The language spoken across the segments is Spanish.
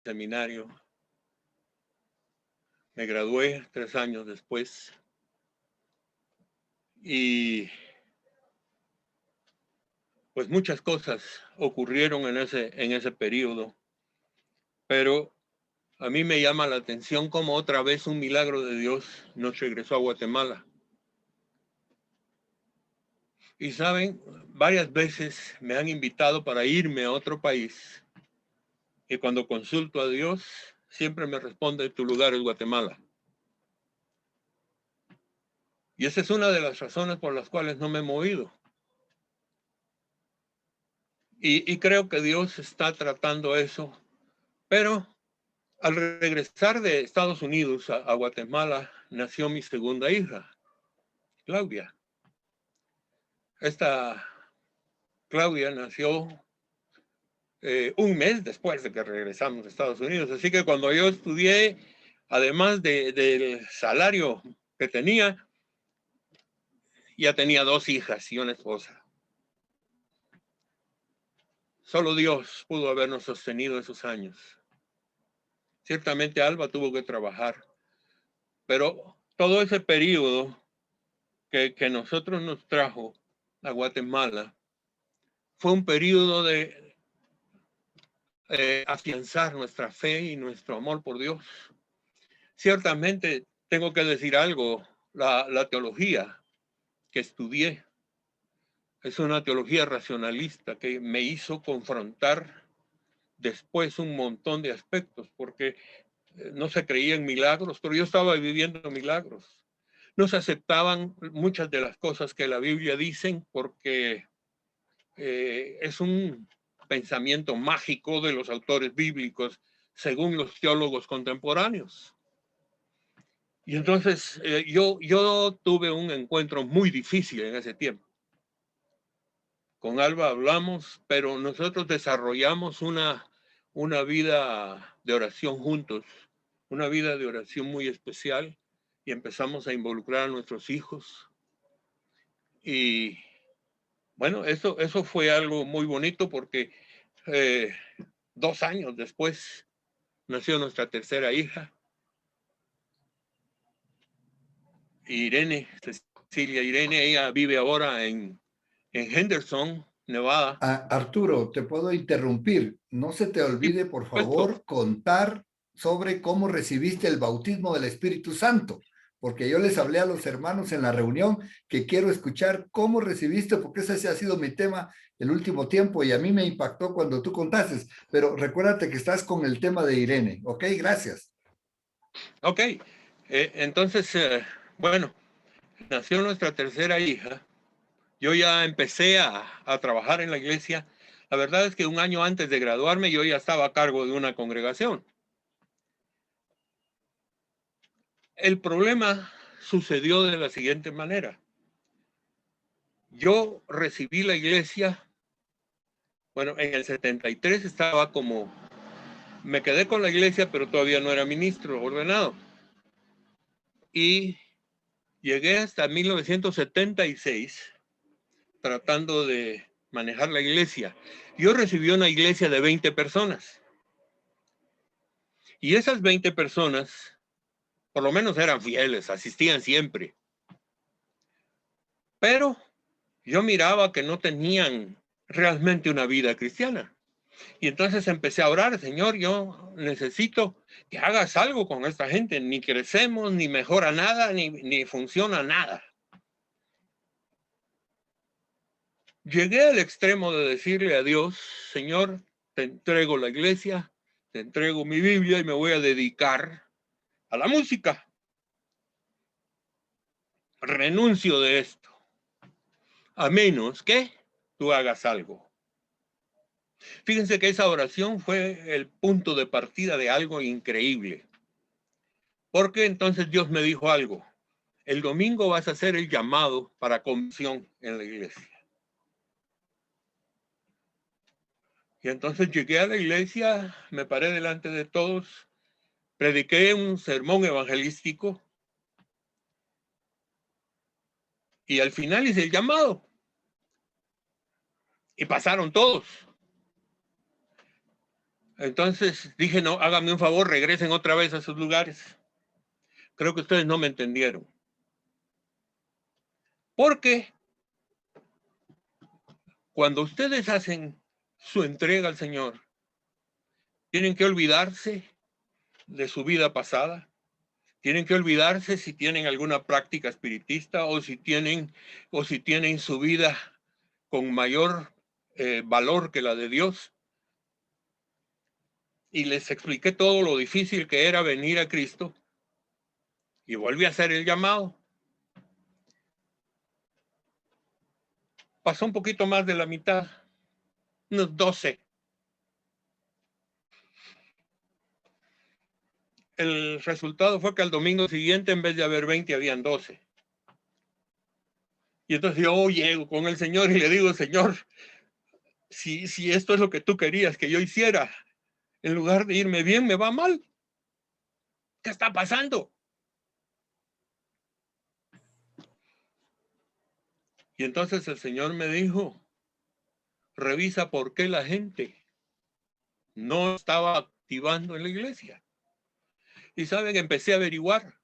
seminario. Me gradué 3 años después y pues muchas cosas ocurrieron en ese periodo, pero a mí me llama la atención cómo otra vez un milagro de Dios nos regresó a Guatemala. Y saben, varias veces me han invitado para irme a otro país y cuando consulto a Dios, siempre me responde: tu lugar es Guatemala. Y esa es una de las razones por las cuales no me he movido. Y creo que Dios está tratando eso, pero al regresar de Estados Unidos a Guatemala, nació mi segunda hija, Claudia. Esta Claudia nació un mes después de que regresamos a Estados Unidos. Así que cuando yo estudié, además del salario que tenía, ya tenía 2 hijas y una esposa. Solo Dios pudo habernos sostenido esos años. Ciertamente Alba tuvo que trabajar, pero todo ese periodo que nosotros nos trajo a Guatemala fue un periodo de afianzar nuestra fe y nuestro amor por Dios. Ciertamente tengo que decir algo, la teología que estudié es una teología racionalista que me hizo confrontar después un montón de aspectos, porque no se creía en milagros, pero yo estaba viviendo milagros. No se aceptaban muchas de las cosas que la Biblia dicen porque es un pensamiento mágico de los autores bíblicos, según los teólogos contemporáneos. Y entonces yo tuve un encuentro muy difícil en ese tiempo. Con Alba hablamos, pero nosotros desarrollamos una vida de oración juntos, una vida de oración muy especial, y empezamos a involucrar a nuestros hijos. Y bueno, eso fue algo muy bonito porque 2 años después nació nuestra tercera hija, Irene, Cecilia Irene. Ella vive ahora en Henderson, Nevada. Arturo, te puedo interrumpir. No se te Y olvide, por puesto, favor, contar sobre cómo recibiste el bautismo del Espíritu Santo, porque yo les hablé a los hermanos en la reunión que quiero escuchar cómo recibiste, porque ese ha sido mi tema el último tiempo y a mí me impactó cuando tú contaste. Pero recuérdate que estás con el tema de Irene, ¿ok? Gracias. ok, entonces, bueno, nació nuestra tercera hija. Yo ya empecé a trabajar en la iglesia. La verdad es que un año antes de graduarme yo ya estaba a cargo de una congregación. El problema sucedió de la siguiente manera. Yo recibí la iglesia, bueno, en el 73 estaba como, me quedé con la iglesia, pero todavía no era ministro ordenado. Y llegué hasta 1976 tratando de manejar la iglesia. Yo recibí una iglesia de 20 personas. Y esas 20 personas, por lo menos eran fieles, asistían siempre. Pero yo miraba que no tenían realmente una vida cristiana. Y entonces empecé a orar: Señor, yo necesito que hagas algo con esta gente. Ni crecemos, ni mejora nada, ni funciona nada. Llegué al extremo de decirle a Dios: Señor, te entrego la iglesia, te entrego mi Biblia y me voy a dedicar a la música. Renuncio de esto, a menos que tú hagas algo. Fíjense que esa oración fue el punto de partida de algo increíble. Porque entonces Dios me dijo algo: el domingo vas a hacer el llamado para conversión en la iglesia. Y entonces llegué a la iglesia, me paré delante de todos, prediqué un sermón evangelístico y al final hice el llamado. Y pasaron todos. Entonces dije, no, háganme un favor, regresen otra vez a sus lugares. Creo que ustedes no me entendieron. Porque cuando ustedes hacen su entrega al Señor, tienen que olvidarse de su vida pasada. Tienen que olvidarse si tienen alguna práctica espiritista o si tienen su vida con mayor valor que la de Dios. Y les expliqué todo lo difícil que era venir a Cristo y volví a hacer el llamado. Pasó un poquito más de la mitad, unos 12. El resultado fue que al domingo siguiente, en vez de haber 20, habían 12. Y entonces yo llego con el Señor y le digo, Señor, si esto es lo que tú querías que yo hiciera, en lugar de irme bien, me va mal. ¿Qué está pasando? Y entonces el Señor me dijo, revisa por qué la gente no estaba activando en la iglesia. Y saben, empecé a averiguar.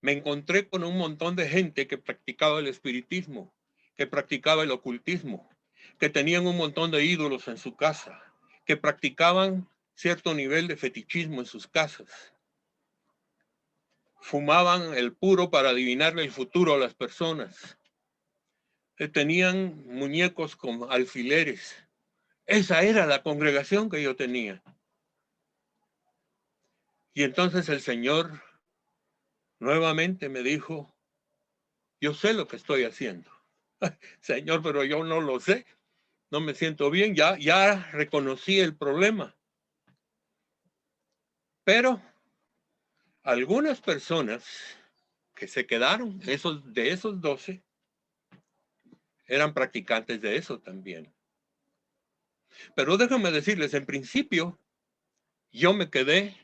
Me encontré con un montón de gente que practicaba el espiritismo, que practicaba el ocultismo, que tenían un montón de ídolos en su casa, que practicaban cierto nivel de fetichismo en sus casas. Fumaban el puro para adivinarle el futuro a las personas. Tenían muñecos con alfileres. Esa era la congregación que yo tenía. Y entonces el Señor nuevamente me dijo, yo sé lo que estoy haciendo. Señor, pero yo no lo sé. No me siento bien, ya reconocí el problema. Pero algunas personas que se quedaron, de esos 12, eran practicantes de eso también. Pero déjame decirles, en principio, yo me quedé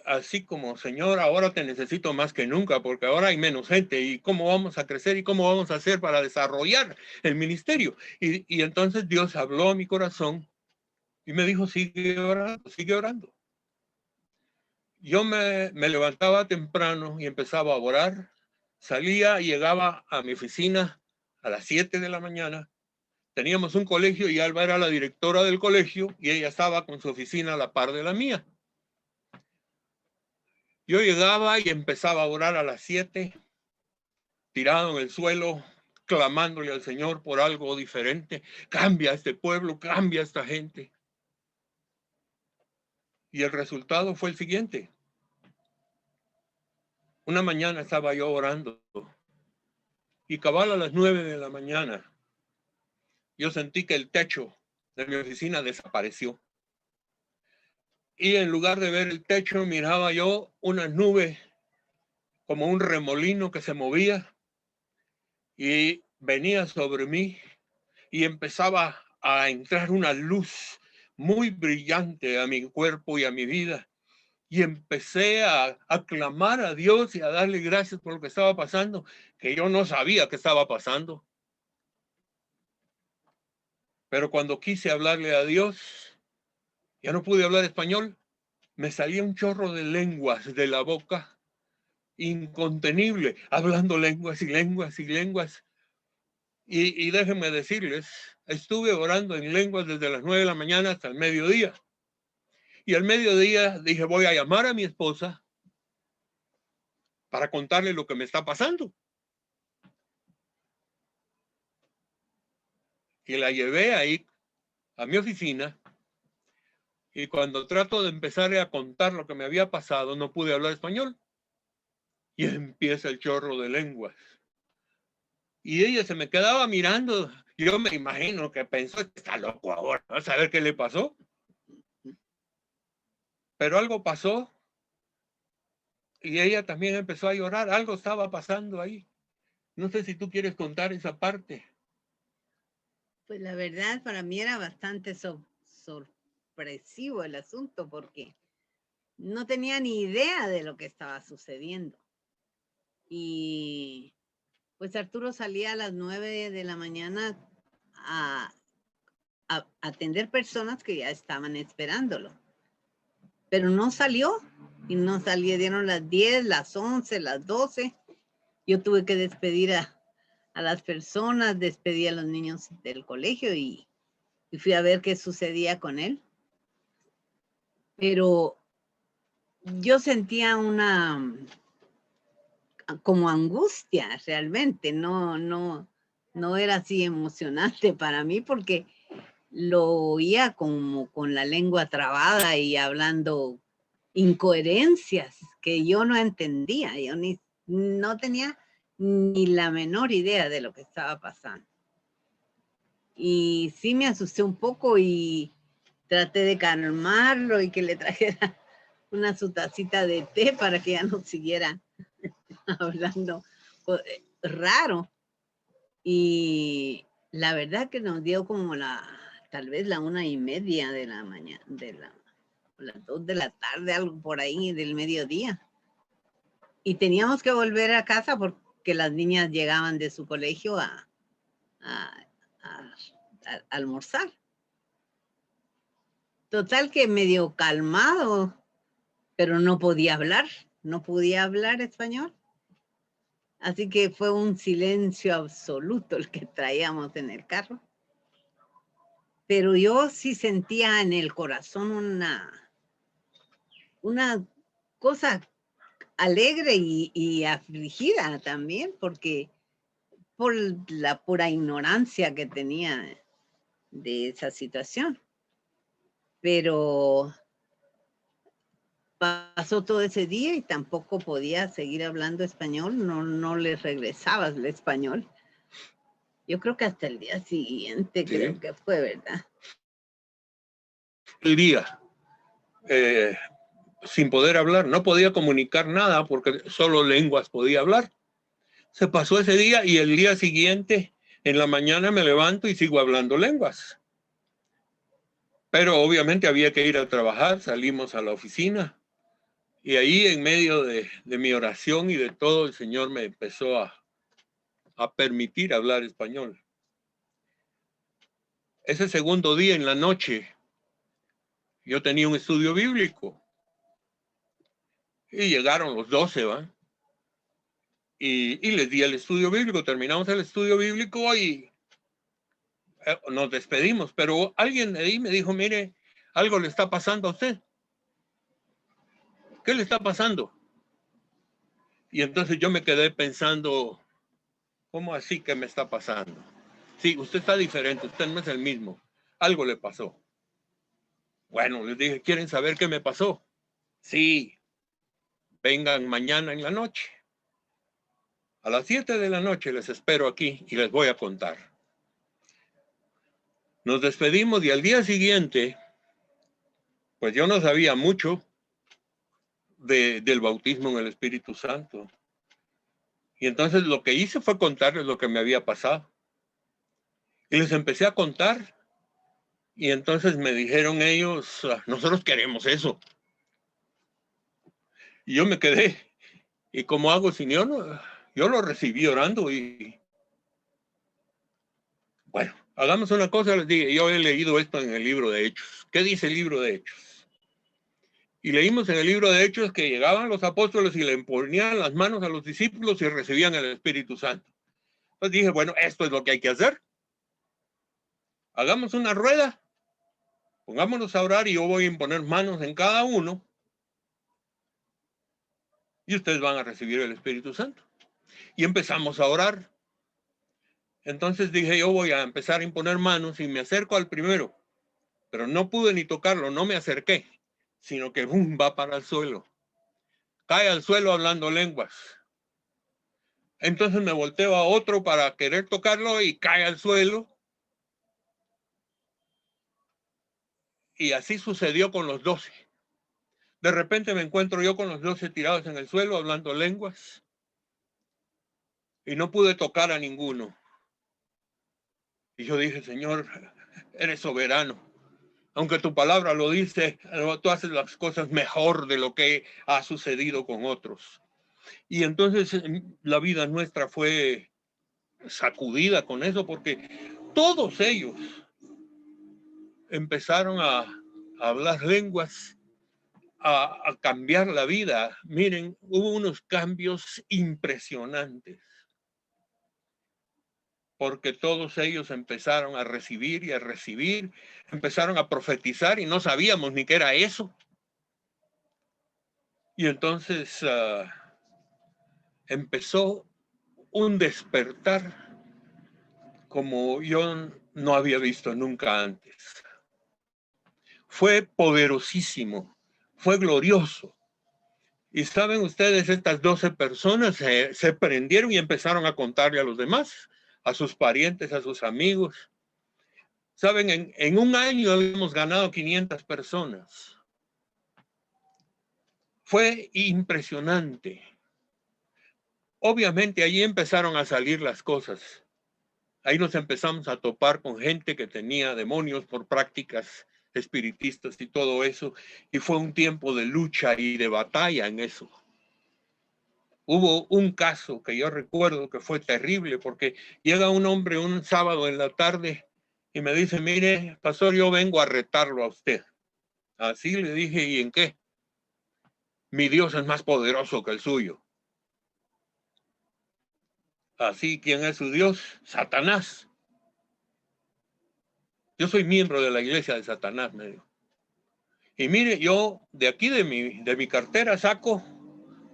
así como, Señor, ahora te necesito más que nunca, porque ahora hay menos gente, y cómo vamos a crecer y cómo vamos a hacer para desarrollar el ministerio. Y entonces Dios habló a mi corazón y me dijo, sigue orando, sigue orando. Yo me levantaba temprano y empezaba a orar, salía y llegaba a mi oficina a las 7 de la mañana. Teníamos un colegio y Alba era la directora del colegio y ella estaba con su oficina a la par de la mía. Yo llegaba y empezaba a orar a las 7, tirado en el suelo, clamándole al Señor por algo diferente. Cambia este pueblo, cambia esta gente. Y el resultado fue el siguiente. Una mañana estaba yo orando y cabal a las 9 de la mañana yo sentí que el techo de mi oficina desapareció. Y en lugar de ver el techo, miraba yo una nube como un remolino que se movía y venía sobre mí y empezaba a entrar una luz muy brillante a mi cuerpo y a mi vida. Y empecé a clamar a Dios y a darle gracias por lo que estaba pasando, que yo no sabía que estaba pasando. Pero cuando quise hablarle a Dios, ya no pude hablar español. Me salía un chorro de lenguas de la boca, incontenible, hablando lenguas y lenguas y lenguas. Y déjenme decirles, estuve orando en lenguas desde las 9 de la mañana hasta el mediodía. Y al mediodía dije, voy a llamar a mi esposa para contarle lo que me está pasando. Y la llevé ahí a mi oficina. Y cuando trato de empezar a contar lo que me había pasado, no pude hablar español. Y empieza el chorro de lenguas. Y ella se me quedaba mirando. Yo me imagino que pensó, está loco ahora, a saber qué le pasó. Pero algo pasó y ella también empezó a llorar. Algo estaba pasando ahí. No sé si tú quieres contar esa parte. Pues la verdad para mí era bastante sorpresivo el asunto porque no tenía ni idea de lo que estaba sucediendo. Y pues Arturo salía a las 9 de la mañana atender personas que ya estaban esperándolo. Pero no salió, y no salieron las 10, las 11, las 12. Yo tuve que despedir a las personas, despedí a los niños del colegio y fui a ver qué sucedía con él. Pero yo sentía una como angustia realmente, no era así emocionante para mí porque lo oía como con la lengua trabada y hablando incoherencias que yo no entendía, yo no tenía ni la menor idea de lo que estaba pasando. Y sí me asusté un poco y traté de calmarlo y que le trajera su tacita de té para que ya no siguiera hablando raro. Y la verdad que nos dio como tal vez la 1:30 de la mañana, las 2 de la tarde, algo por ahí del mediodía. Y teníamos que volver a casa porque las niñas llegaban de su colegio a almorzar. Total que medio calmado, pero no podía hablar español. Así que fue un silencio absoluto el que traíamos en el carro. Pero yo sí sentía en el corazón una cosa alegre y afligida también, porque por la pura ignorancia que tenía de esa situación. Pero pasó todo ese día y tampoco podía seguir hablando español, no le regresaba el español. Yo creo que hasta el día siguiente, sí. Creo que fue, ¿verdad? El día, sin poder hablar, no podía comunicar nada porque solo lenguas podía hablar. Se pasó ese día y el día siguiente, en la mañana me levanto y sigo hablando lenguas. Pero obviamente había que ir a trabajar, salimos a la oficina. Y ahí en medio de mi oración y de todo, el Señor me empezó a permitir hablar español. Ese segundo día en la noche, yo tenía un estudio bíblico. Y llegaron los 12, ¿va? Y les di el estudio bíblico. Terminamos el estudio bíblico y nos despedimos. Pero alguien de ahí me dijo, mire, algo le está pasando a usted. ¿Qué le está pasando? Y entonces yo me quedé pensando, ¿cómo así que me está pasando? Sí, usted está diferente, usted no es el mismo. Algo le pasó. Bueno, les dije, ¿quieren saber qué me pasó? Sí, vengan mañana en la noche. A las 7 de la noche les espero aquí y les voy a contar. Nos despedimos y al día siguiente, pues yo no sabía mucho del bautismo en el Espíritu Santo. Y entonces lo que hice fue contarles lo que me había pasado. Y les empecé a contar. Y entonces me dijeron ellos, nosotros queremos eso. Y yo me quedé. ¿Y cómo hago si yo no? Yo lo recibí orando y... Bueno, hagamos una cosa, les dije, yo he leído esto en el libro de Hechos. ¿Qué dice el libro de Hechos? Y leímos en el libro de Hechos que llegaban los apóstoles y le ponían las manos a los discípulos y recibían el Espíritu Santo. Entonces dije, bueno, esto es lo que hay que hacer. Hagamos una rueda, pongámonos a orar y yo voy a imponer manos en cada uno y ustedes van a recibir el Espíritu Santo. Y empezamos a orar. Entonces dije, yo voy a empezar a imponer manos y me acerco al primero, pero no pude ni tocarlo, no me acerqué, sino que ¡bum!, va para el suelo. Cae al suelo hablando lenguas. Entonces me volteo a otro para querer tocarlo y cae al suelo. Y así sucedió con los 12. De repente me encuentro yo con los 12 tirados en el suelo hablando lenguas. Y no pude tocar a ninguno. Y yo dije, Señor, eres soberano. Aunque tu palabra lo dice, tú haces las cosas mejor de lo que ha sucedido con otros. Y entonces la vida nuestra fue sacudida con eso, porque todos ellos empezaron a hablar lenguas, a cambiar la vida. Miren, hubo unos cambios impresionantes, porque todos ellos empezaron a recibir y a recibir, empezaron a profetizar y no sabíamos ni qué era eso. Y entonces empezó un despertar como yo no había visto nunca antes. Fue poderosísimo, fue glorioso. Y saben ustedes, estas 12 personas se prendieron y empezaron a contarle a los demás, a sus parientes, a sus amigos. Saben, en un año habíamos ganado 500 personas. Fue impresionante. Obviamente allí empezaron a salir las cosas. Ahí nos empezamos a topar con gente que tenía demonios por prácticas espiritistas y todo eso. Y fue un tiempo de lucha y de batalla en eso. Hubo un caso que yo recuerdo que fue terrible, porque llega un hombre un sábado en la tarde y me dice, mire, pastor, yo vengo a retarlo a usted. Así le dije, ¿y en qué? Mi Dios es más poderoso que el suyo. Así, ¿quién es su Dios? Satanás. Yo soy miembro de la iglesia de Satanás, me dijo. Y mire, yo de aquí de mi cartera saco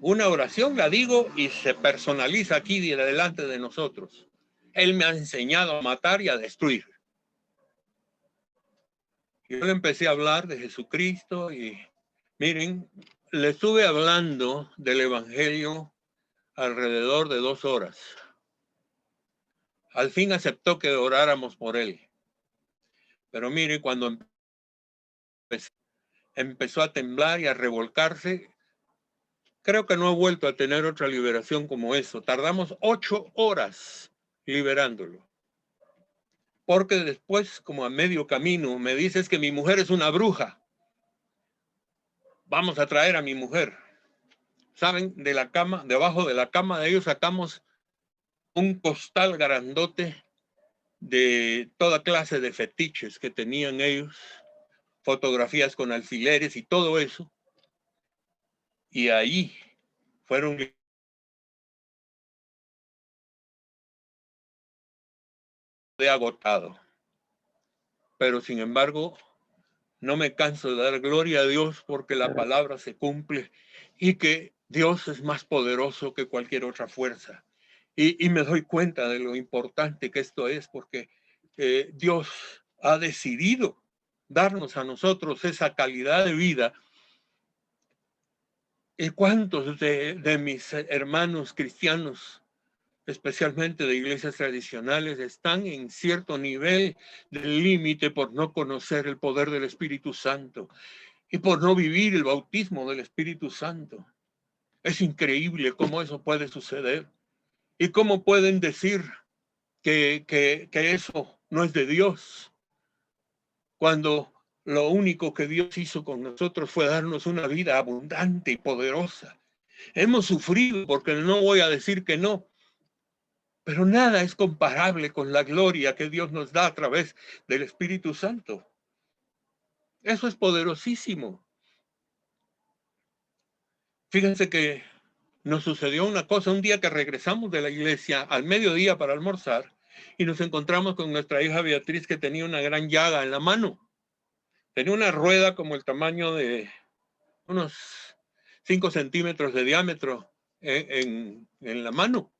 una oración, la digo y se personaliza aquí delante de nosotros. Él me ha enseñado a matar y a destruir. Yo le empecé a hablar de Jesucristo y miren, le estuve hablando del Evangelio alrededor de 2 horas. Al fin aceptó que oráramos por él. Pero mire, cuando empezó a temblar y a revolcarse, creo que no he vuelto a tener otra liberación como eso. Tardamos 8 horas liberándolo. Porque después, como a medio camino, me dice, es que mi mujer es una bruja. Vamos a traer a mi mujer. ¿Saben? De la cama, debajo de la cama de ellos sacamos un costal grandote de toda clase de fetiches que tenían ellos, fotografías con alfileres y todo eso. Y ahí fueron de agotado. Pero sin embargo, no me canso de dar gloria a Dios porque la palabra se cumple y que Dios es más poderoso que cualquier otra fuerza. Y me doy cuenta de lo importante que esto es porque Dios ha decidido darnos a nosotros esa calidad de vida. ¿Y cuántos de mis hermanos cristianos, especialmente de iglesias tradicionales, están en cierto nivel del límite por no conocer el poder del Espíritu Santo y por no vivir el bautismo del Espíritu Santo? Es increíble cómo eso puede suceder y cómo pueden decir que eso no es de Dios, cuando lo único que Dios hizo con nosotros fue darnos una vida abundante y poderosa. Hemos sufrido, porque no voy a decir que no, pero nada es comparable con la gloria que Dios nos da a través del Espíritu Santo. Eso es poderosísimo. Fíjense que nos sucedió una cosa un día que regresamos de la iglesia al mediodía para almorzar y nos encontramos con nuestra hija Beatriz, que tenía una gran llaga en la mano. Tenía una rueda como el tamaño de unos 5 centímetros de diámetro en la mano.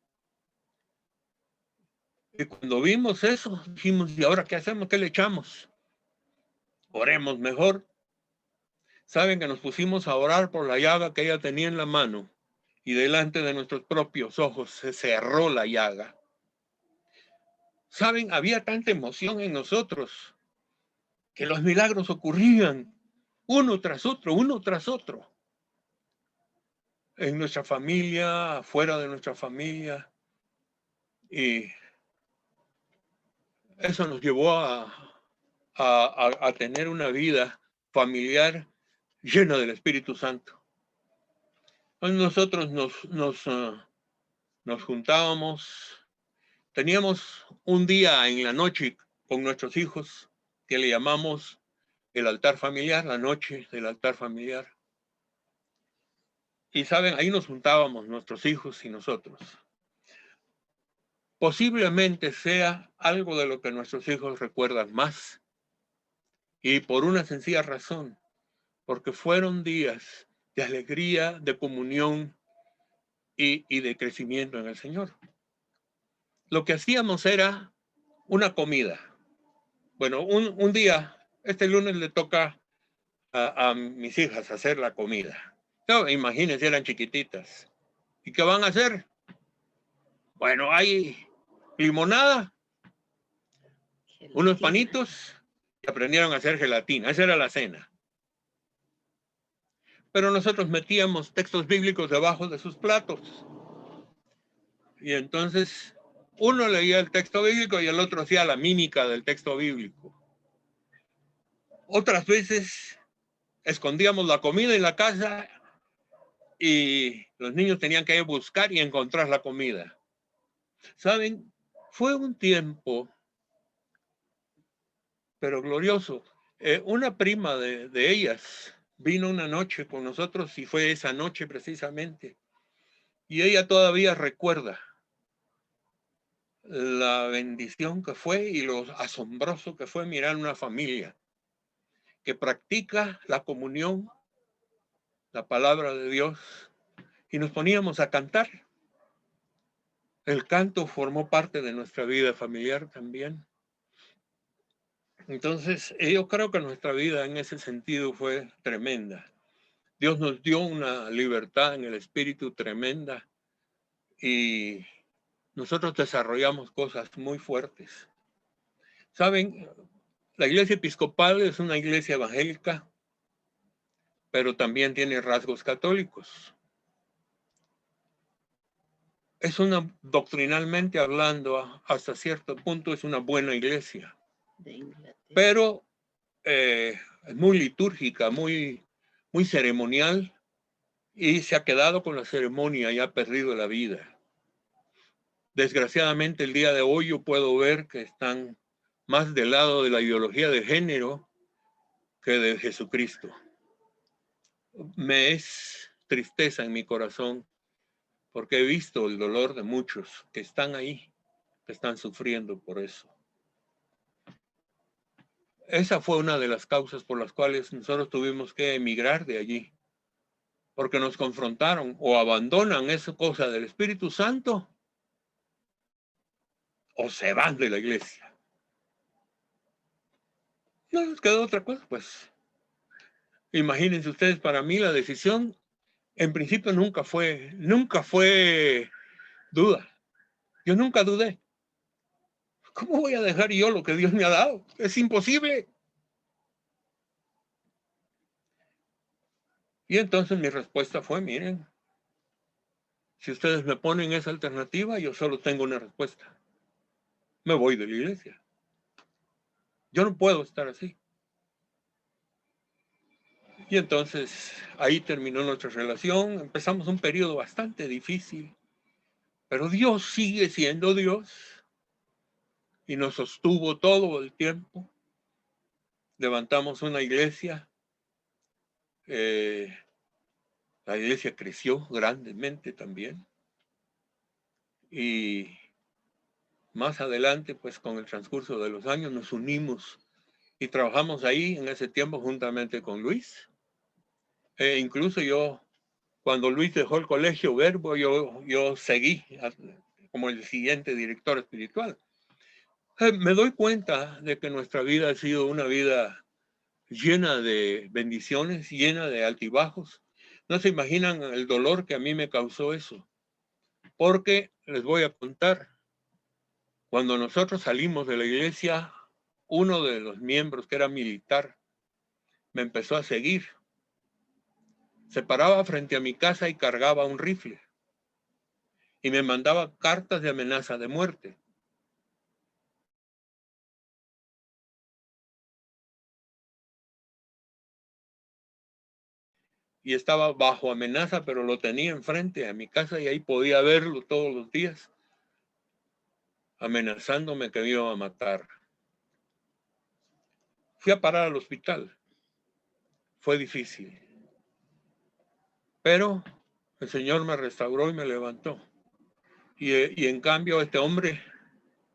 Y cuando vimos eso, dijimos, ¿y ahora qué hacemos? ¿Qué le echamos? Oremos mejor. Saben que nos pusimos a orar por la llaga que ella tenía en la mano y delante de nuestros propios ojos se cerró la llaga. Saben, había tanta emoción en nosotros que los milagros ocurrían uno tras otro, uno tras otro. En nuestra familia, fuera de nuestra familia. Y eso nos llevó a tener una vida familiar llena del Espíritu Santo. Entonces nosotros nos juntábamos, teníamos un día en la noche con nuestros hijos que le llamamos el altar familiar, la noche del altar familiar. Y saben, ahí nos juntábamos nuestros hijos y nosotros. Posiblemente sea algo de lo que nuestros hijos recuerdan más. Y por una sencilla razón, porque fueron días de alegría, de comunión y de crecimiento en el Señor. Lo que hacíamos era una comida. Bueno, un día, este lunes le toca a mis hijas hacer la comida. No, imagínense, eran chiquititas. ¿Y qué van a hacer? Bueno, hay limonada, unos Gelatina. panitos y aprendieron a hacer gelatina. Esa era la cena. Pero nosotros metíamos textos bíblicos debajo de sus platos. Y entonces uno leía el texto bíblico y el otro hacía la mímica del texto bíblico. Otras veces escondíamos la comida en la casa y los niños tenían que ir a buscar y encontrar la comida. ¿Saben? Fue un tiempo, pero glorioso. Una prima de ellas vino una noche con nosotros y fue esa noche precisamente. Y ella todavía recuerda la bendición que fue y lo asombroso que fue mirar una familia que practica la comunión, la palabra de Dios, y nos poníamos a cantar. El canto formó parte de nuestra vida familiar también. Entonces, yo creo que nuestra vida en ese sentido fue tremenda. Dios nos dio una libertad en el espíritu tremenda y nosotros desarrollamos cosas muy fuertes. ¿Saben? La iglesia episcopal es una iglesia evangélica, pero también tiene rasgos católicos. Es una, doctrinalmente hablando, hasta cierto punto es una buena iglesia. Pero es muy litúrgica, muy ceremonial, y se ha quedado con la ceremonia y ha perdido la vida. Desgraciadamente el día de hoy yo puedo ver que están más del lado de la ideología de género que de Jesucristo. Me es tristeza en mi corazón porque he visto el dolor de muchos que están ahí, que están sufriendo por eso. Esa fue una de las causas por las cuales nosotros tuvimos que emigrar de allí, porque nos confrontaron o abandonan esa cosa del Espíritu Santo o se van de la iglesia. No nos quedó otra cosa, pues. Imagínense ustedes, para mí la decisión en principio nunca fue duda. Yo nunca dudé. ¿Cómo voy a dejar yo lo que Dios me ha dado? Es imposible. Y entonces mi respuesta fue, miren, si ustedes me ponen esa alternativa, yo solo tengo una respuesta. Me voy de la iglesia. Yo no puedo estar así. Y entonces ahí terminó nuestra relación. Empezamos un periodo bastante difícil. Pero Dios sigue siendo Dios. Y nos sostuvo todo el tiempo. Levantamos una iglesia. La iglesia creció grandemente también. Y más adelante, pues con el transcurso de los años, nos unimos y trabajamos ahí en ese tiempo juntamente con Luis. Incluso yo, cuando Luis dejó el colegio Verbo, yo seguí como el siguiente director espiritual. Me doy cuenta de que nuestra vida ha sido una vida llena de bendiciones, llena de altibajos. No se imaginan el dolor que a mí me causó eso. Porque les voy a contar, cuando nosotros salimos de la iglesia, uno de los miembros que era militar me empezó a seguir. Se paraba frente a mi casa y cargaba un rifle. Y me mandaba cartas de amenaza de muerte. Y estaba bajo amenaza, pero lo tenía enfrente a mi casa y ahí podía verlo todos los días, amenazándome que me iba a matar. Fui a parar al hospital. fue difícil. Pero el Señor me restauró y me levantó. Y en cambio este hombre,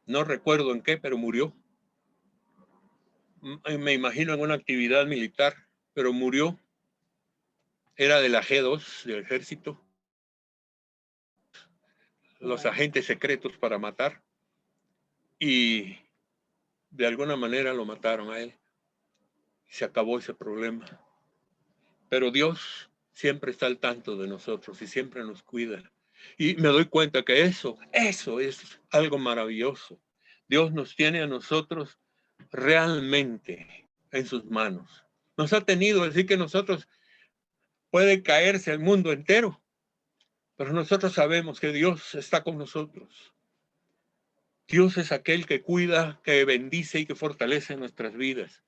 no recuerdo en qué, pero murió. Me imagino en una actividad militar, pero murió. Era de la G2, del ejército. Los agentes secretos para matar. Y de alguna manera lo mataron a él. Se acabó ese problema. Pero Dios siempre está al tanto de nosotros y siempre nos cuida. Y me doy cuenta que eso es algo maravilloso. Dios nos tiene a nosotros realmente en sus manos. Nos ha tenido, así que nosotros puede caerse el mundo entero, pero nosotros sabemos que Dios está con nosotros. Dios es aquel que cuida, que bendice y que fortalece nuestras vidas.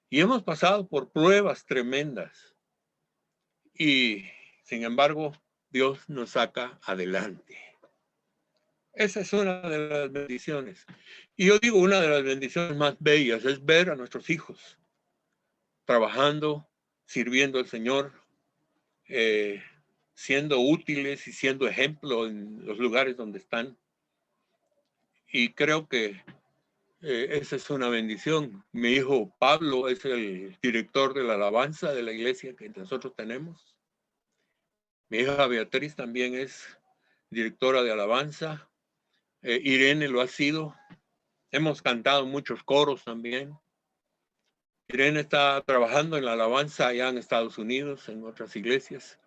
Y hemos pasado por pruebas tremendas. Y sin embargo, Dios nos saca adelante. Esa es una de las bendiciones. Y yo digo, una de las bendiciones más bellas es ver a nuestros hijos trabajando, sirviendo al Señor, siendo útiles y siendo ejemplo en los lugares donde están. Y creo que esa es una bendición. Mi hijo Pablo es el director de la alabanza de la iglesia que nosotros tenemos. Mi hija Beatriz también es directora de alabanza. Irene lo ha sido. Hemos cantado muchos coros también. Irene está trabajando en la alabanza allá en Estados Unidos, en otras iglesias.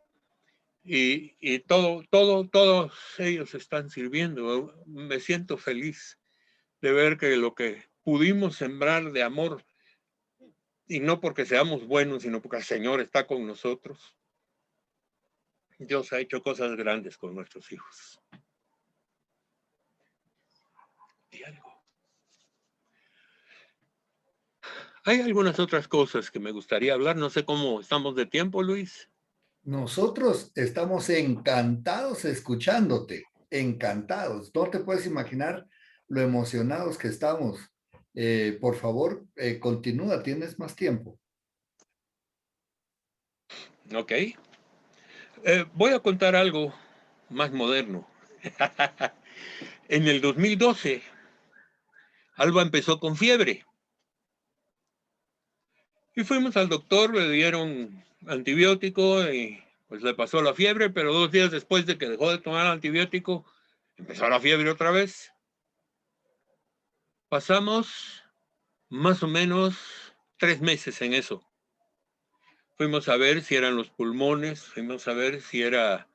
Y todos ellos están sirviendo. Me siento feliz de ver que lo que pudimos sembrar de amor, y no porque seamos buenos, sino porque el Señor está con nosotros. Dios ha hecho cosas grandes con nuestros hijos. Y algo. Hay algunas otras cosas que me gustaría hablar. No sé cómo estamos de tiempo, Luis. Nosotros estamos encantados escuchándote, encantados. No te puedes imaginar lo emocionados que estamos. Por favor, continúa, tienes más tiempo. Ok. Voy a contar algo más moderno. En el 2012, Alba empezó con fiebre. Y fuimos al doctor, le dieron antibiótico y pues le pasó la fiebre, pero 2 días después de que dejó de tomar el antibiótico, empezó la fiebre otra vez. Pasamos más o menos 3 meses en eso. Fuimos a ver si eran los pulmones, fuimos a ver si era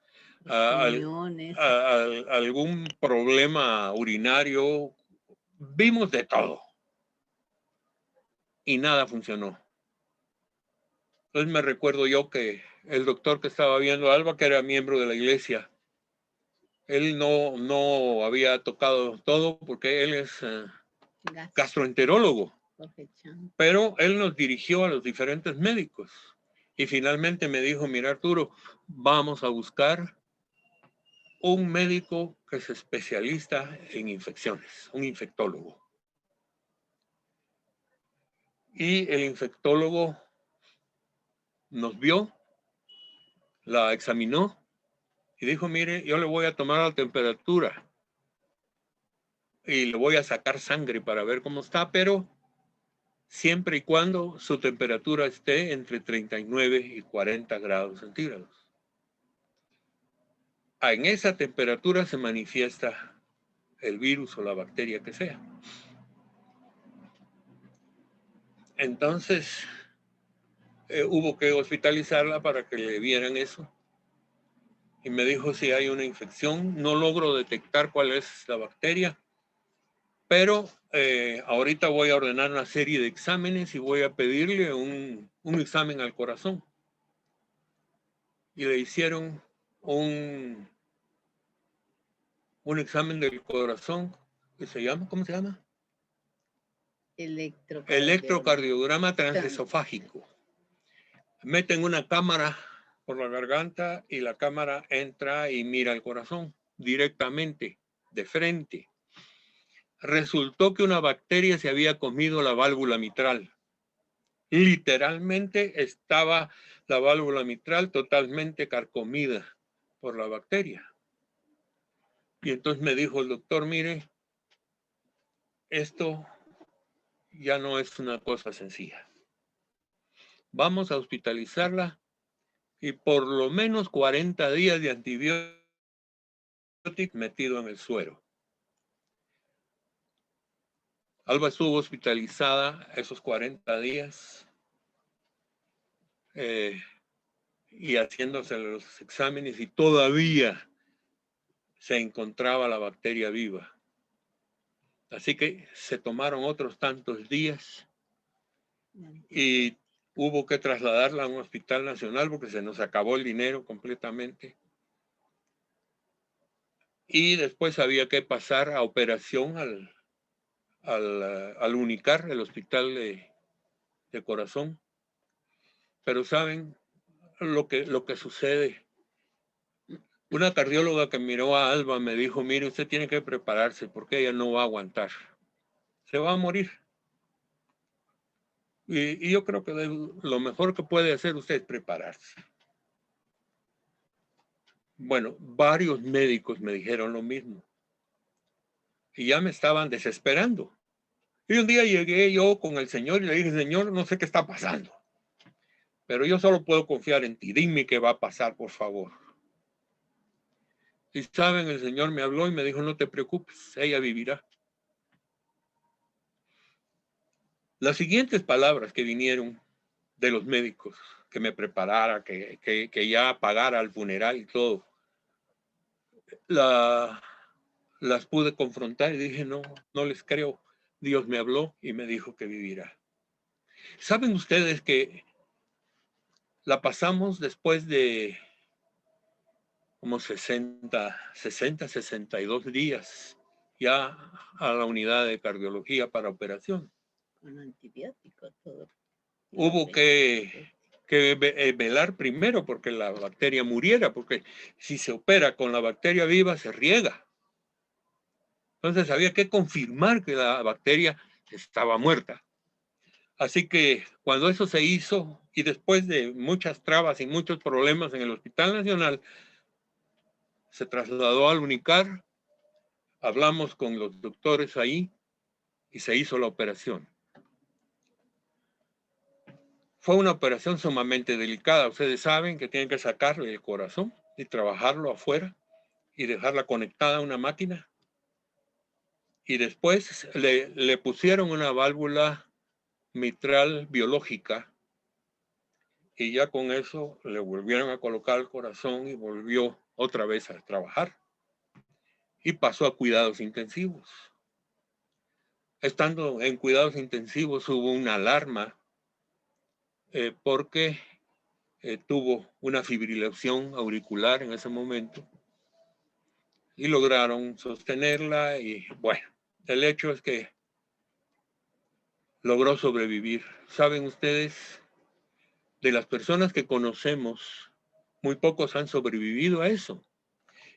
algún problema urinario. Vimos de todo. Y nada funcionó. Entonces me recuerdo yo que el doctor que estaba viendo a Alba, que era miembro de la iglesia, él no había tocado todo porque él es gastroenterólogo, pero él nos dirigió a los diferentes médicos y finalmente me dijo, mira Arturo, vamos a buscar un médico que es especialista en infecciones, un infectólogo. Y el infectólogo nos vio, la examinó y dijo, mire, yo le voy a tomar la temperatura y le voy a sacar sangre para ver cómo está, pero siempre y cuando su temperatura esté entre 39 y 40 grados centígrados. En esa temperatura se manifiesta el virus o la bacteria que sea. Entonces, hubo que hospitalizarla para que le vieran eso. Y me dijo si hay una infección. No logro detectar cuál es la bacteria, pero ahorita voy a ordenar una serie de exámenes y voy a pedirle un examen al corazón. Y le hicieron un examen del corazón que se llama, ¿cómo se llama? Electrocardiograma transesofágico. Meten una cámara por la garganta y la cámara entra y mira el corazón directamente, de frente. Resultó que una bacteria se había comido la válvula mitral. Literalmente estaba la válvula mitral totalmente carcomida por la bacteria. Y entonces me dijo el doctor, mire, esto ya no es una cosa sencilla. Vamos a hospitalizarla y por lo menos 40 días de antibióticos metido en el suero. Alba estuvo hospitalizada esos 40 días y haciéndose los exámenes y todavía se encontraba la bacteria viva. Así que se tomaron otros tantos días y hubo que trasladarla a un hospital nacional porque se nos acabó el dinero completamente. Y después había que pasar a operación al Unicar, el hospital de corazón. Pero saben lo que sucede. Una cardióloga que miró a Alba me dijo, mire, usted tiene que prepararse porque ella no va a aguantar. Se va a morir. Y yo creo que lo mejor que puede hacer usted es prepararse. Bueno, varios médicos me dijeron lo mismo. Y ya me estaban desesperando. Y un día llegué yo con el Señor y le dije, Señor, no sé qué está pasando. Pero yo solo puedo confiar en ti. Dime qué va a pasar, por favor. Y saben, el Señor me habló y me dijo, no te preocupes, ella vivirá. Las siguientes palabras que vinieron de los médicos, que me preparara, que ya pagara el funeral y todo, las pude confrontar y dije, no les creo. Dios me habló y me dijo que vivirá. ¿Saben ustedes que la pasamos después de como 62 días ya a la unidad de cardiología para operación? Con antibióticos, todo. Hubo que velar primero porque la bacteria muriera, porque si se opera con la bacteria viva se riega. Entonces había que confirmar que la bacteria estaba muerta. Así que cuando eso se hizo y después de muchas trabas y muchos problemas en el Hospital Nacional, se trasladó al Unicar, hablamos con los doctores ahí y se hizo la operación. Fue una operación sumamente delicada. Ustedes saben que tienen que sacarle el corazón y trabajarlo afuera y dejarla conectada a una máquina. Y después le pusieron una válvula mitral biológica y ya con eso le volvieron a colocar el corazón y volvió otra vez a trabajar. Y pasó a cuidados intensivos. Estando en cuidados intensivos hubo una alarma porque tuvo una fibrilación auricular en ese momento y lograron sostenerla y bueno, el hecho es que logró sobrevivir. ¿Saben ustedes? De las personas que conocemos, muy pocos han sobrevivido a eso.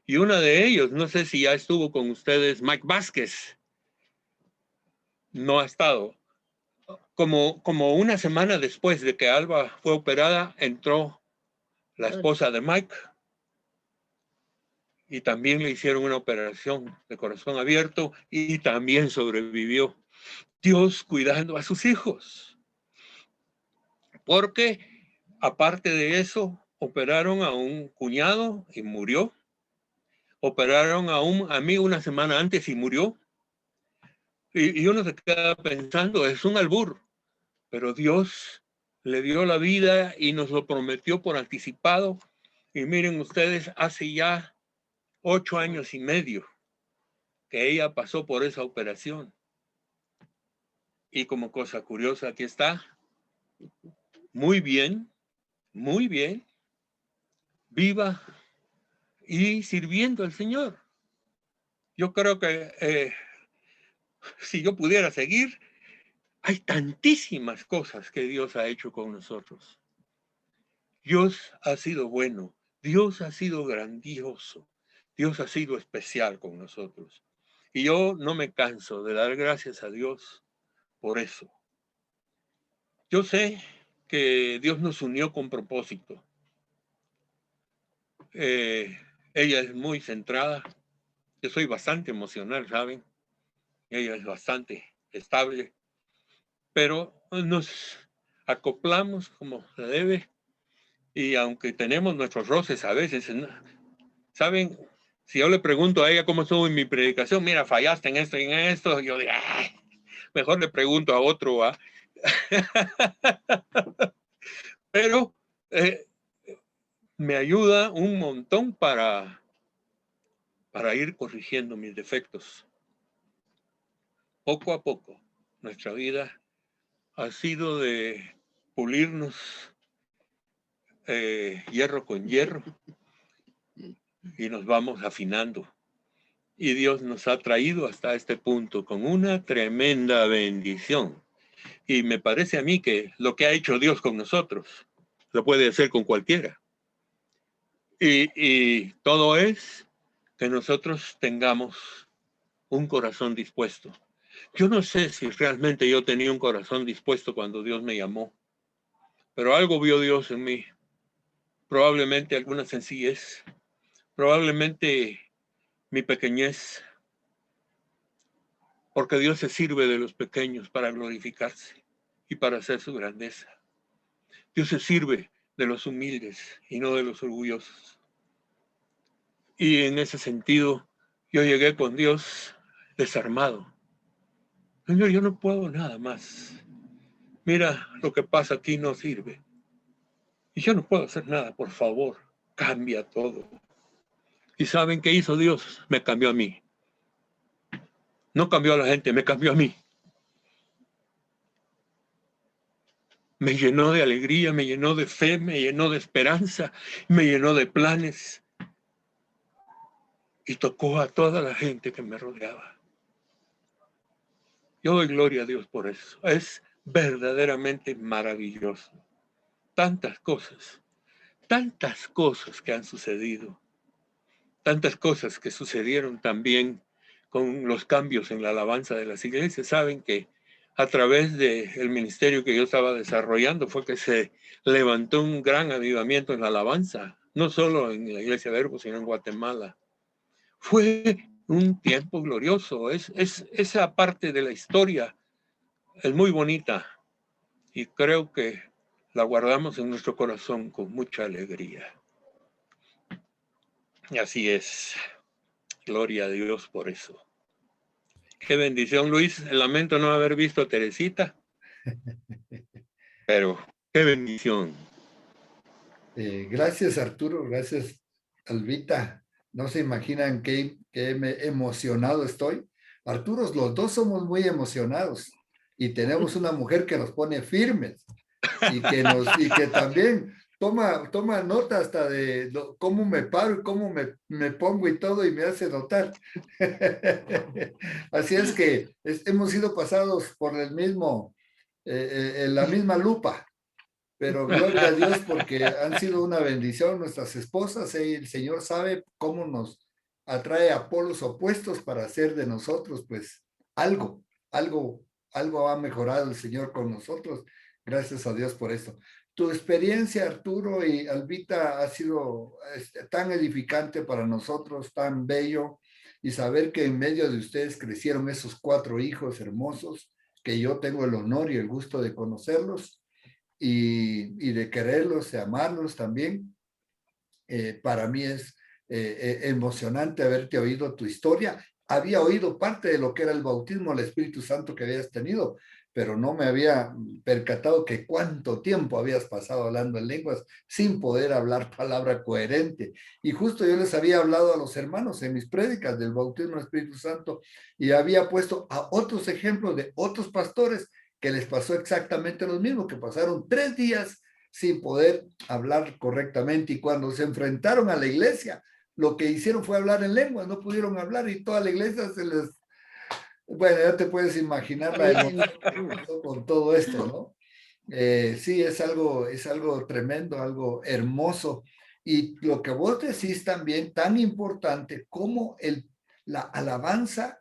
Y una de ellos, no sé si ya estuvo con ustedes, Mike Vázquez, no ha estado. Como una semana después de que Alba fue operada, entró la esposa de Mike y también le hicieron una operación de corazón abierto y también sobrevivió. Dios cuidando a sus hijos. Porque aparte de eso, operaron a un cuñado y murió. Operaron a un amigo una semana antes y murió. Y uno se queda pensando, es un albur, pero Dios le dio la vida y nos lo prometió por anticipado. Y miren ustedes, hace ya 8 años y medio que ella pasó por esa operación. Y como cosa curiosa, aquí está, muy bien, viva y sirviendo al Señor. Yo creo que si yo pudiera seguir, hay tantísimas cosas que Dios ha hecho con nosotros. Dios ha sido bueno, Dios ha sido grandioso, Dios ha sido especial con nosotros. Y yo no me canso de dar gracias a Dios por eso. Yo sé que Dios nos unió con propósito. Ella es muy centrada. Yo soy bastante emocional, ¿saben? Ella es bastante estable. Pero nos acoplamos como se debe. Y aunque tenemos nuestros roces a veces, ¿saben? Si yo le pregunto a ella cómo estuvo en mi predicación, mira, fallaste en esto y en esto, yo digo, "Ay, mejor le pregunto a otro, ¿va?". Pero me ayuda un montón para ir corrigiendo mis defectos. Poco a poco, nuestra vida ha sido de pulirnos hierro con hierro y nos vamos afinando. Y Dios nos ha traído hasta este punto con una tremenda bendición. Y me parece a mí que lo que ha hecho Dios con nosotros, lo puede hacer con cualquiera. Y todo es que nosotros tengamos un corazón dispuesto. Yo no sé si realmente yo tenía un corazón dispuesto cuando Dios me llamó, pero algo vio Dios en mí. Probablemente alguna sencillez, probablemente mi pequeñez, porque Dios se sirve de los pequeños para glorificarse y para hacer su grandeza. Dios se sirve de los humildes y no de los orgullosos. Y en ese sentido, yo llegué con Dios desarmado. Señor, yo no puedo nada más. Mira, lo que pasa aquí no sirve. Y yo no puedo hacer nada, por favor, cambia todo. ¿Y saben qué hizo Dios? Me cambió a mí. No cambió a la gente, me cambió a mí. Me llenó de alegría, me llenó de fe, me llenó de esperanza, me llenó de planes. Y tocó a toda la gente que me rodeaba. Yo doy gloria a Dios por eso. Es verdaderamente maravilloso. Tantas cosas que han sucedido. Tantas cosas que sucedieron también con los cambios en la alabanza de las iglesias. Saben que a través del ministerio que yo estaba desarrollando fue que se levantó un gran avivamiento en la alabanza, no solo en la iglesia Verbo, sino en Guatemala. Fue un tiempo glorioso. Esa parte de la historia es muy bonita y creo que la guardamos en nuestro corazón con mucha alegría. Y así es. Gloria a Dios por eso. Qué bendición, Luis. Lamento no haber visto a Teresita, pero qué bendición. Gracias, Arturo. Gracias, Albita. No se imaginan qué emocionado estoy. Arturo, los dos somos muy emocionados y tenemos una mujer que nos pone firmes y que también toma nota hasta de cómo me paro y cómo me pongo y todo y me hace notar. Así es que hemos sido pasados por la misma lupa. Pero gloria a Dios porque han sido una bendición nuestras esposas. El Señor sabe cómo nos atrae a polos opuestos para hacer de nosotros, pues, algo ha mejorado el Señor con nosotros. Gracias a Dios por esto. Tu experiencia, Arturo y Albita, ha sido tan edificante para nosotros, tan bello, y saber que en medio de ustedes crecieron esos 4 hijos hermosos, que yo tengo el honor y el gusto de conocerlos y de quererlos, de amarlos también. Para mí es emocionante haberte oído tu historia. Había oído parte de lo que era el bautismo del Espíritu Santo que habías tenido, pero no me había percatado que cuánto tiempo habías pasado hablando en lenguas sin poder hablar palabra coherente. Y justo yo les había hablado a los hermanos en mis prédicas del bautismo del Espíritu Santo y había puesto a otros ejemplos de otros pastores que les pasó exactamente lo mismo, que pasaron 3 días sin poder hablar correctamente y cuando se enfrentaron a la iglesia, lo que hicieron fue hablar en lenguas, no pudieron hablar y toda la iglesia se les... Bueno, ya te puedes imaginar la emoción con todo esto, ¿no? Sí, es algo tremendo, algo hermoso. Y lo que vos decís también, tan importante como la alabanza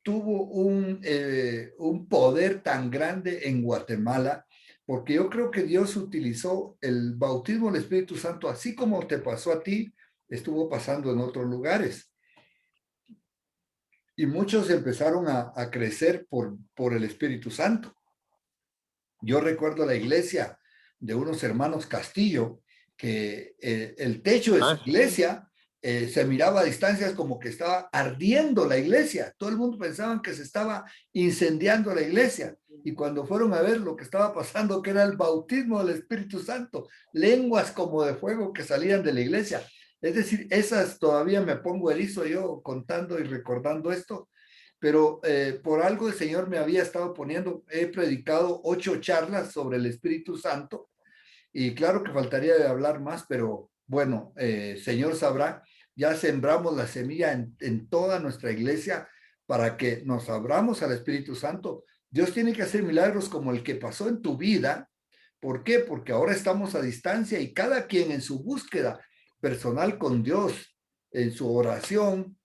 tuvo un poder tan grande en Guatemala, porque yo creo que Dios utilizó el bautismo del Espíritu Santo, así como te pasó a ti, estuvo pasando en otros lugares. Y muchos empezaron a crecer por el Espíritu Santo. Yo recuerdo la iglesia de unos hermanos Castillo, que el techo de su iglesia se miraba a distancias como que estaba ardiendo la iglesia. Todo el mundo pensaba que se estaba incendiando la iglesia. Y cuando fueron a ver lo que estaba pasando, que era el bautismo del Espíritu Santo, lenguas como de fuego que salían de la iglesia. Es decir, esas todavía me pongo erizo yo contando y recordando esto, pero por algo el Señor me había estado poniendo, he predicado 8 charlas sobre el Espíritu Santo, y claro que faltaría de hablar más, pero bueno, Señor sabrá, ya sembramos la semilla en toda nuestra iglesia para que nos abramos al Espíritu Santo. Dios tiene que hacer milagros como el que pasó en tu vida. ¿Por qué? Porque ahora estamos a distancia y cada quien en su búsqueda personal con Dios, en su oración,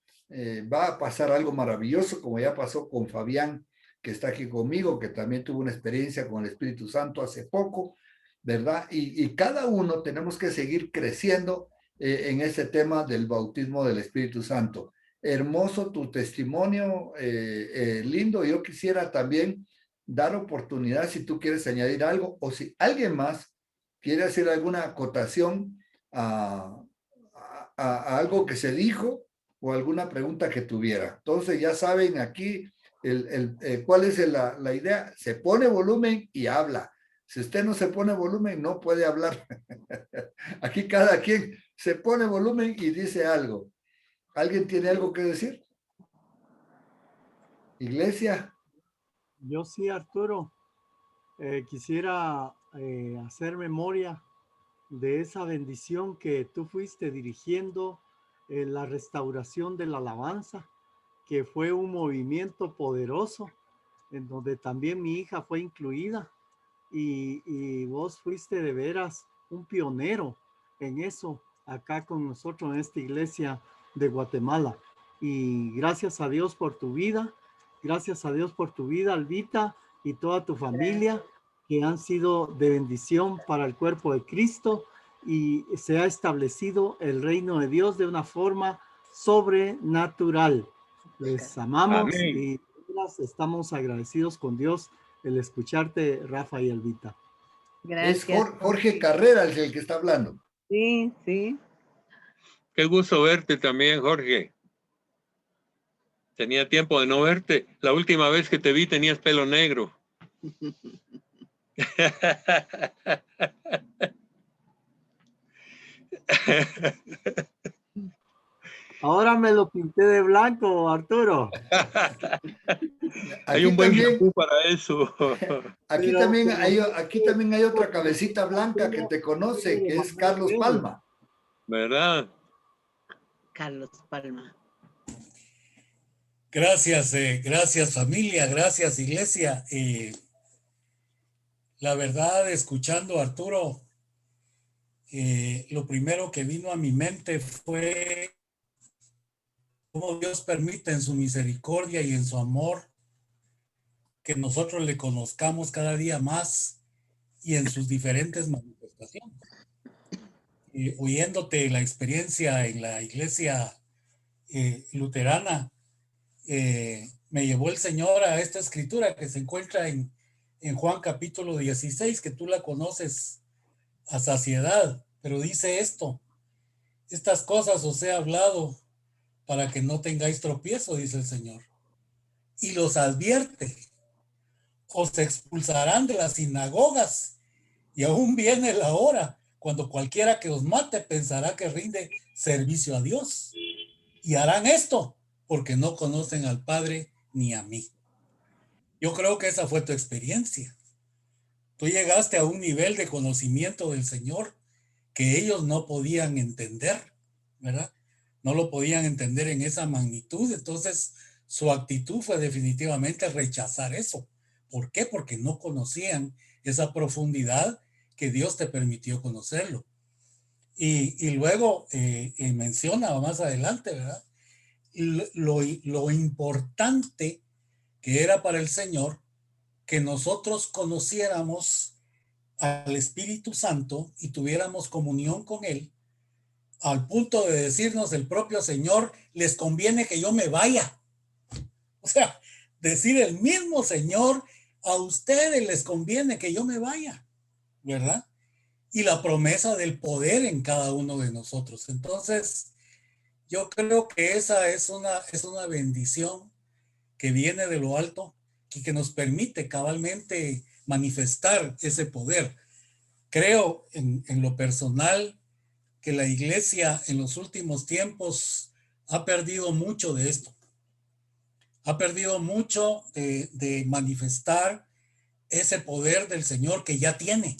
va a pasar algo maravilloso, como ya pasó con Fabián, que está aquí conmigo, que también tuvo una experiencia con el Espíritu Santo hace poco, ¿verdad? Y cada uno tenemos que seguir creciendo en ese tema del bautismo del Espíritu Santo. Hermoso tu testimonio, lindo. Yo quisiera también dar oportunidad si tú quieres añadir algo o si alguien más quiere hacer alguna acotación a, a algo que se dijo o alguna pregunta que tuviera. Entonces ya saben aquí cuál es la idea. Se pone volumen y habla. Si usted no se pone volumen, no puede hablar. Aquí cada quien se pone volumen y dice algo. ¿Alguien tiene algo que decir? Iglesia. Yo sí, Arturo. Quisiera hacer memoria de esa bendición que tú fuiste dirigiendo en la restauración de la alabanza, que fue un movimiento poderoso en donde también mi hija fue incluida y vos fuiste de veras un pionero en eso acá con nosotros en esta iglesia de Guatemala. Y gracias a Dios por tu vida, gracias a Dios por tu vida, Albita, y toda tu familia, que han sido de bendición para el cuerpo de Cristo, y se ha establecido el reino de Dios de una forma sobrenatural. Les amamos. Amén. Y estamos agradecidos con Dios el escucharte, Rafa y Albita. Gracias. Es Jorge Carreras el que está hablando. Sí, sí. Qué gusto verte también, Jorge. Tenía tiempo de no verte. La última vez que te vi tenías pelo negro. Ahora me lo pinté de blanco, Arturo. Hay un buen shampoo para eso. Aquí también hay otra cabecita blanca que te conoce, que es Carlos Palma. ¿Verdad? Carlos Palma. Gracias, gracias familia, gracias iglesia. La verdad, escuchando a Arturo, lo primero que vino a mi mente fue cómo Dios permite en su misericordia y en su amor que nosotros le conozcamos cada día más y en sus diferentes manifestaciones. Oyéndote la experiencia en la iglesia luterana, me llevó el Señor a esta escritura que se encuentra en Juan capítulo 16, que tú la conoces a saciedad, pero dice esto: estas cosas os he hablado para que no tengáis tropiezo, dice el Señor. Y los advierte: os expulsarán de las sinagogas, y aún viene la hora cuando cualquiera que os mate pensará que rinde servicio a Dios. Y harán esto porque no conocen al Padre ni a mí. Yo creo que esa fue tu experiencia. Tú llegaste a un nivel de conocimiento del Señor que ellos no podían entender, ¿verdad? No lo podían entender en esa magnitud. Entonces, su actitud fue definitivamente rechazar eso. ¿Por qué? Porque no conocían esa profundidad que Dios te permitió conocerlo. Y luego menciona más adelante, ¿verdad? Lo importante que era para el Señor que nosotros conociéramos al Espíritu Santo y tuviéramos comunión con Él, al punto de decirnos el propio Señor, les conviene que yo me vaya. O sea, decir el mismo Señor, a ustedes les conviene que yo me vaya, ¿verdad? Y la promesa del poder en cada uno de nosotros. Entonces, yo creo que esa es una bendición que viene de lo alto y que nos permite cabalmente manifestar ese poder. Creo en lo personal que la iglesia en los últimos tiempos ha perdido mucho de esto. Ha perdido mucho de manifestar ese poder del Señor que ya tiene.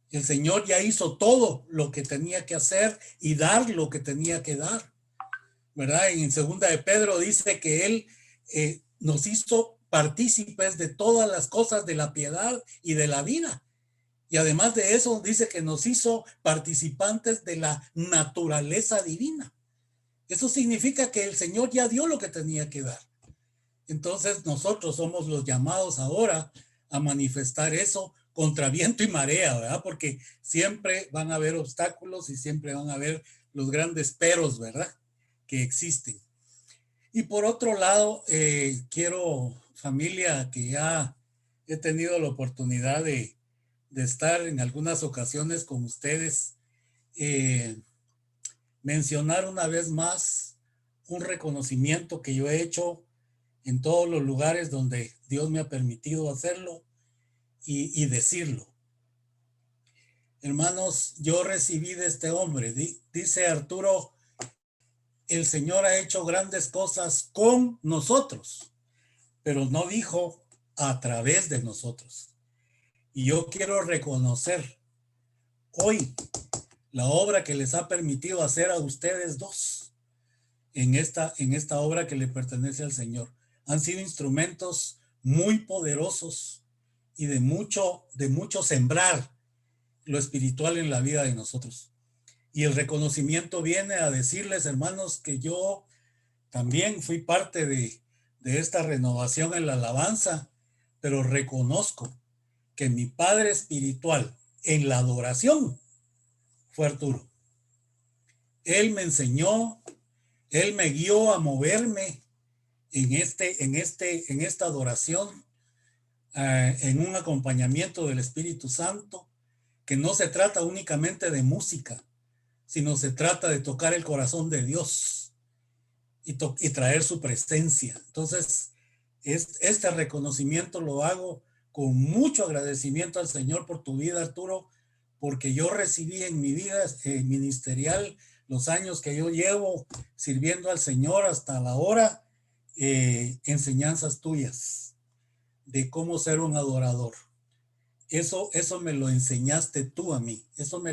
El Señor ya hizo todo lo que tenía que hacer y dar lo que tenía que dar, ¿verdad? En segunda de Pedro dice que Él nos hizo partícipes de todas las cosas de la piedad y de la vida. Y además de eso dice que nos hizo participantes de la naturaleza divina. Eso significa que el Señor ya dio lo que tenía que dar. Entonces nosotros somos los llamados ahora a manifestar eso contra viento y marea, ¿verdad? Porque siempre van a haber obstáculos y siempre van a haber los grandes peros, ¿verdad? Que existen. Y por otro lado, quiero, familia, que ya he tenido la oportunidad de estar en algunas ocasiones con ustedes, mencionar una vez más un reconocimiento que yo he hecho en todos los lugares donde Dios me ha permitido hacerlo y decirlo. Hermanos, yo recibí de este hombre, dice Arturo, el Señor ha hecho grandes cosas con nosotros, pero no dijo a través de nosotros. Y yo quiero reconocer hoy la obra que les ha permitido hacer a ustedes dos en esta obra que le pertenece al Señor. Han sido instrumentos muy poderosos y de mucho sembrar lo espiritual en la vida de nosotros. Y el reconocimiento viene a decirles, hermanos, que yo también fui parte de esta renovación en la alabanza, pero reconozco que mi padre espiritual en la adoración fue Arturo. Él me enseñó, él me guió a moverme en esta adoración, en un acompañamiento del Espíritu Santo, que no se trata únicamente de música, sino se trata de tocar el corazón de Dios y traer su presencia. Entonces, este reconocimiento lo hago con mucho agradecimiento al Señor por tu vida, Arturo, porque yo recibí en mi vida ministerial, los años que yo llevo sirviendo al Señor hasta la hora, enseñanzas tuyas de cómo ser un adorador. Eso me lo enseñaste tú a mí. Eso me